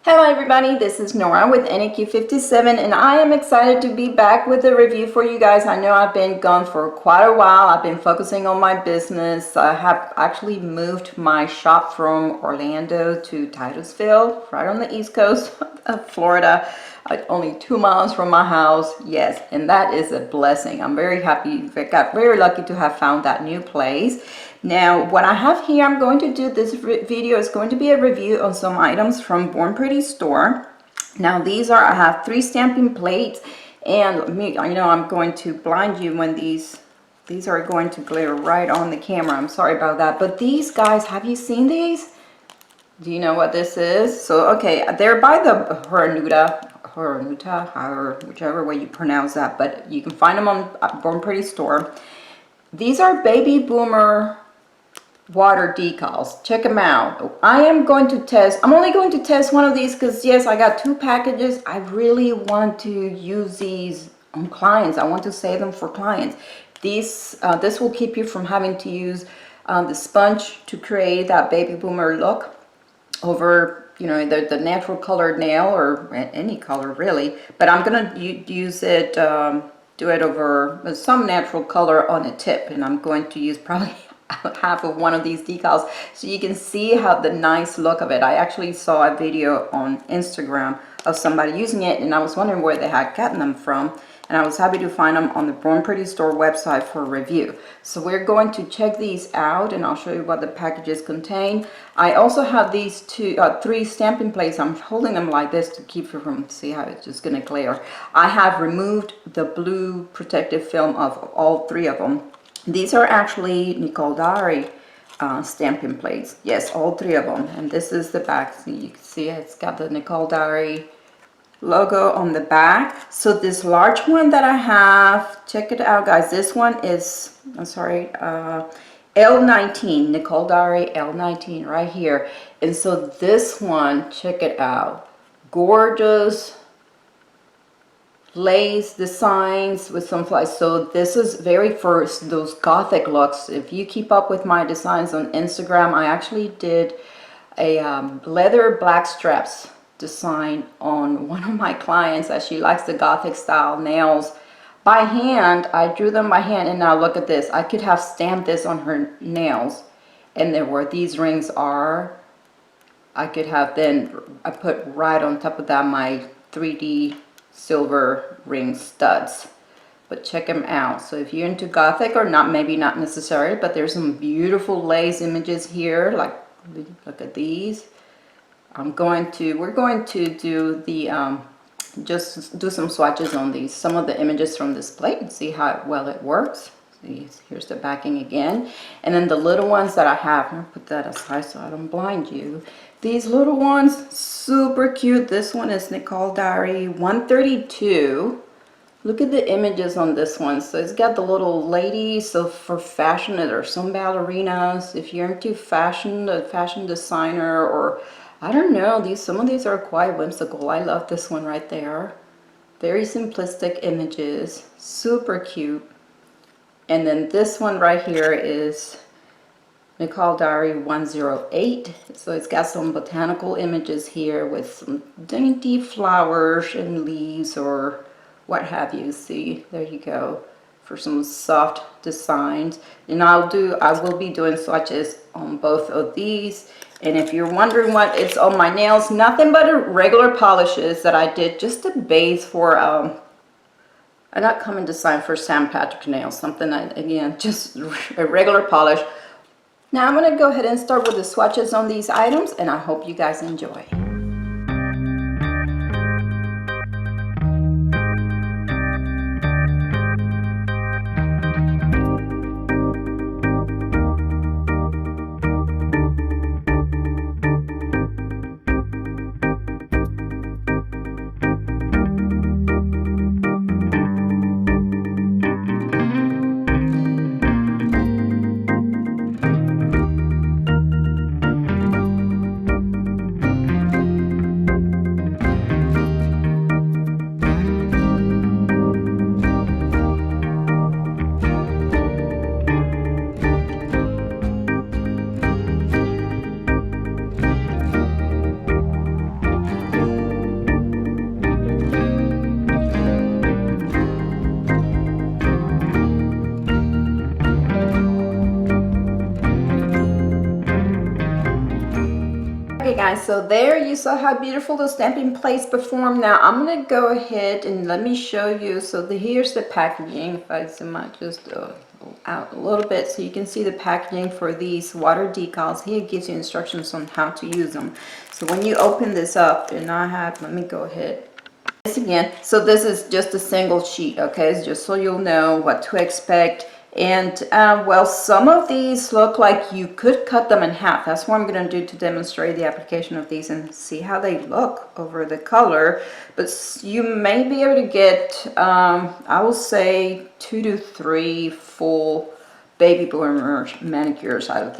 Hello everybody, this is Nora with NEQ57 and I am excited to be back with a review for you guys. I know I've been gone for quite a while. I've been focusing on my business. I have actually moved my shop from Orlando to Titusville, right on the east coast of Florida, only 2 miles from my house. Yes, and that is a blessing. I'm very happy. I got very lucky to have found that new place. Now, what I have here, I'm going to do this video is going to be a review on some items from Born Pretty store. Now, I have 3 stamping plates, and I'm going to blind you when these are going to glare right on the camera. I'm sorry about that, but these guys, have you seen these? Do you know what this is? So, okay, they're by the Huranuta, whichever way you pronounce that, but you can find them on Born Pretty store. These are baby boomer water decals. Check them out. I'm only going to test one of these because yes, I got 2 packages. I really want to use these on clients. I want to save them for clients. This will keep you from having to use the sponge to create that baby boomer look over, the natural colored nail or any color really, but I'm gonna use it, do it over some natural color on the tip, and I'm going to use probably half of one of these decals so you can see how the nice look of it. I actually saw a video on Instagram of somebody using it, and I was wondering where they had gotten them from, and I was happy to find them on the Born Pretty store website for review. So we're going to check these out, and I'll show you what the packages contain. I also have these 3 stamping plates. I'm holding them like this to keep you from, see how it's just going to glare. I have removed the blue protective film of all 3 of them. These are actually Nicole Dari stamping plates. Yes, all 3 of them. And this is the back. So you can see it's got the Nicole Dari logo on the back. So this large one that I have, check it out guys, this one is, I'm sorry, L19, Nicole Dari L19 right here. And so this one, check it out, gorgeous lace designs with some flies. So this is very first those gothic looks. If you keep up with my designs on Instagram, I actually did a leather black straps design on one of my clients as she likes the gothic style nails by hand. I drew them by hand, and now look at this. I could have stamped this on her nails, and there were these rings are. I could have then I put right on top of that my 3D silver ring studs. But check them out. So if you're into gothic, or not, maybe not necessarily, but there's some beautiful lace images here, like look at these. We're going to do the just do some swatches on these, some of the images from this plate, and see how well it works. See, here's the backing again, and then the little ones that I have, I'm gonna put that aside so I don't blind you. These little ones, super cute. This one is Nicole Dari 132. Look at the images on this one. So it's got the little ladies, so for fashion, or some ballerinas. If you're into fashion, a fashion designer, or I don't know, some of these are quite whimsical. I love this one right there. Very simplistic images, super cute. And then this one right here is Nicole Dari 108. So it's got some botanical images here with some dainty flowers and leaves or what have you. See, there you go, for some soft designs. And I will be doing swatches on both of these. And if you're wondering what it's on my nails, nothing but a regular polishes that I did, just a base for an upcoming design for St. Patrick's nails. Something that, again, just a regular polish. Now I'm going to go ahead and start with the swatches on these items, and I hope you guys enjoy. Okay guys, so there you saw how beautiful the stamping plates perform. Now I'm going to go ahead and let me show you. So here's the packaging. If I zoom out just out a little bit so you can see the packaging for these water decals. Here it gives you instructions on how to use them. So when you open this up, and let me go ahead. This again, so this is just a single sheet, okay? It's just so you'll know what to expect. And well, some of these look like you could cut them in half. That's what I'm going to do to demonstrate the application of these and see how they look over the color. But you may be able to get, I will say, 2 to 3 full baby bloomer manicures out of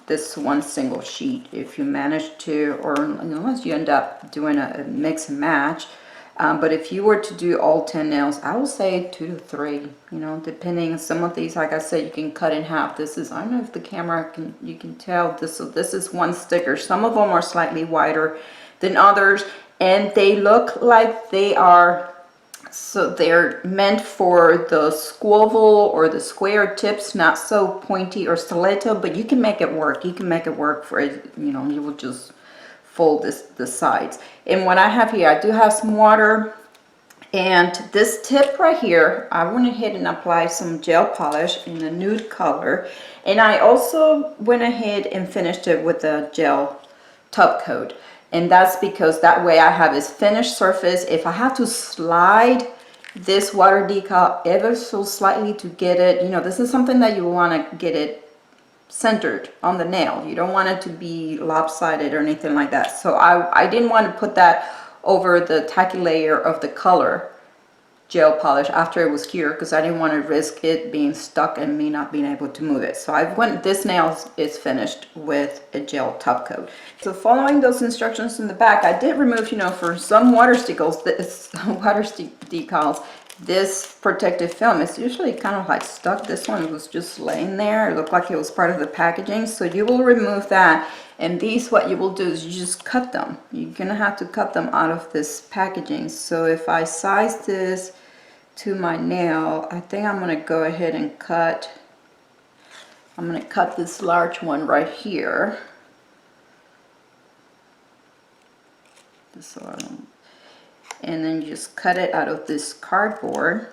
this one single sheet, if you manage to, or unless you end up doing a mix and match. But if you were to do all 10 nails, I would say 2 to 3, you know, depending. Some of these, like I said, you can cut in half. This is, I don't know if the camera you can tell this. So this is one sticker. Some of them are slightly wider than others, and they look like they are, so they're meant for the squivel or the square tips, not so pointy or stiletto, but you can make it work. You can make it work for it, you know, you will just fold the sides. And what I have here, I do have some water, and this tip right here, I went ahead and applied some gel polish in a nude color, and I also went ahead and finished it with a gel top coat. And that's because that way I have this finished surface. If I have to slide this water decal ever so slightly to get it, you know, this is something that you want to get it centered on the nail. You don't want it to be lopsided or anything like that. So I didn't want to put that over the tacky layer of the color gel polish after it was cured, because I didn't want to risk it being stuck and me not being able to move it. So this nail is finished with a gel top coat. So following those instructions in the back, I did remove, you know, for some water decals, this protective film is usually kind of like stuck. This one was just laying there. It looked like it was part of the packaging. So you will remove that, and these, what you will do is you just cut them. You're gonna have to cut them out of this packaging. So if I size this to my nail, I think I'm gonna go ahead and cut, I'm gonna cut this large one right here. So and then you just cut it out of this cardboard.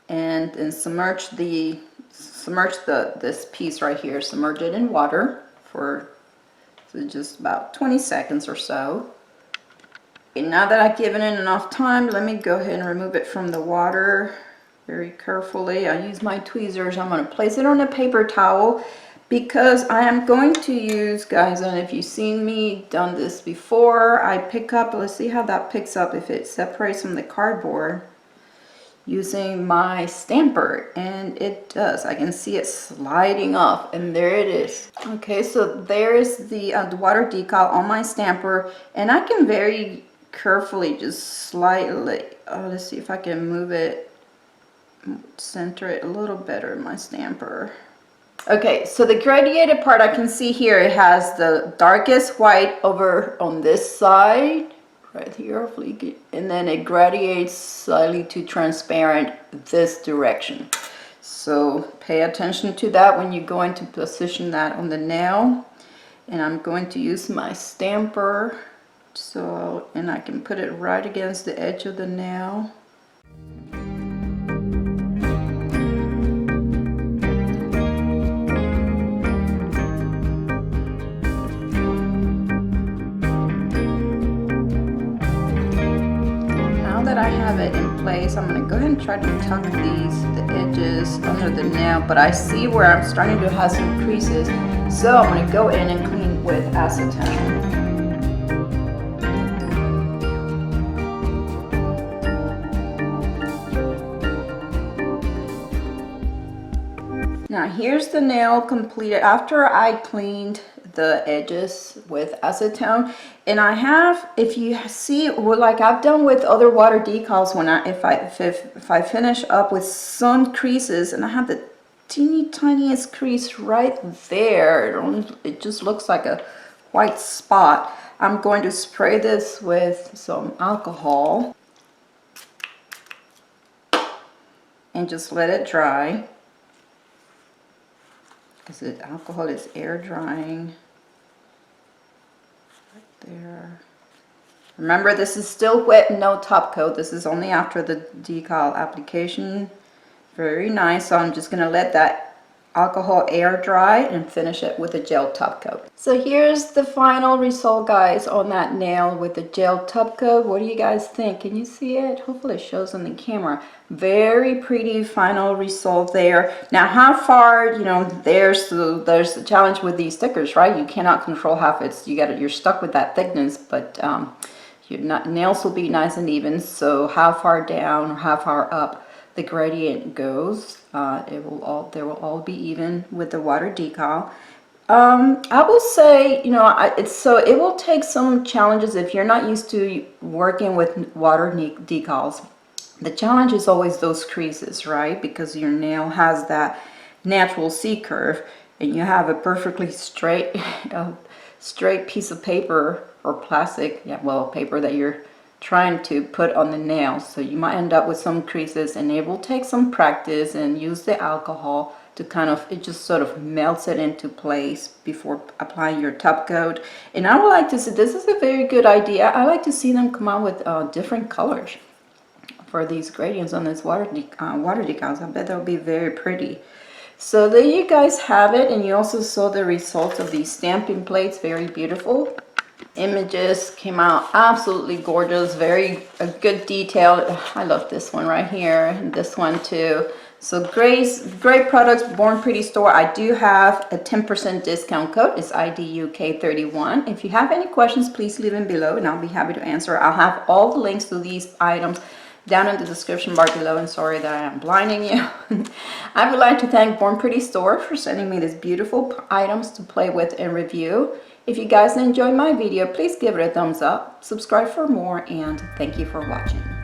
And then submerge this piece right here, submerge it in water for just about 20 seconds or so. And now that I've given it enough time, let me go ahead and remove it from the water very carefully. I use my tweezers. I'm going to place it on a paper towel, because I am going to use, guys, and if you've seen me done this before, I pick up, let's see how that picks up if it separates from the cardboard, using my stamper, and it does. I can see it sliding off, and there it is. Okay, so there is the water decal on my stamper, and I can very carefully just slightly, let's see if I can move it, center it a little better in my stamper. Okay, so the gradiated part, I can see here, it has the darkest white over on this side, right here, hopefully, and then it gradiates slightly to transparent this direction. So pay attention to that when you're going to position that on the nail. And I'm going to use my stamper, and I can put it right against the edge of the nail. I have it in place, I'm going to go ahead and try to tuck the edges under the nail, but I see where I'm starting to have some creases, so I'm going to go in and clean with acetone. Now here's the nail completed after I cleaned the edges with acetone. And I have, if you see, well, like I've done with other water decals, when if I finish up with some creases, and I have the teeny tiniest crease right there, it just looks like a white spot, I'm going to spray this with some alcohol. and just let it dry, because the alcohol is air drying right there. Remember, this is still wet, no top coat. This is only after the decal application. Very nice. So I'm just going to let that alcohol air dry and finish it with a gel top coat. So here's the final result, guys, on that nail with the gel top coat. What do you guys think? Can you see it? Hopefully it shows on the camera. Very pretty final result there. Now, how far, you know, there's the challenge with these stickers, right? You cannot control how it's, you're stuck with that thickness, but your nails will be nice and even. So how far down or how far up the gradient goes, they will all be even with the water decal. I will say, you know, it will take some challenges if you're not used to working with water decals. The challenge is always those creases, right? Because your nail has that natural C curve, and you have a perfectly straight straight piece of paper or plastic, yeah, well, paper that you're trying to put on the nail. So you might end up with some creases, and it will take some practice, and use the alcohol to kind of, it just sort of melts it into place before applying your top coat. And I would like to see, this is a very good idea, I like to see them come out with different colors for these gradients on this water decals. I bet that would be very pretty. So there you guys have it, and you also saw the results of these stamping plates. Very beautiful images, came out absolutely gorgeous. Very good detail. I love this one right here, and this one too. So great products, Born Pretty store. I do have a 10% discount code. It's IDUK31. If you have any questions, please leave them below, and I'll be happy to answer. I'll have all the links to these items down in the description bar below, and sorry that I am blinding you. I would like to thank Born Pretty store for sending me these beautiful items to play with and review. If you guys enjoyed my video, please give it a thumbs up, subscribe for more, and thank you for watching.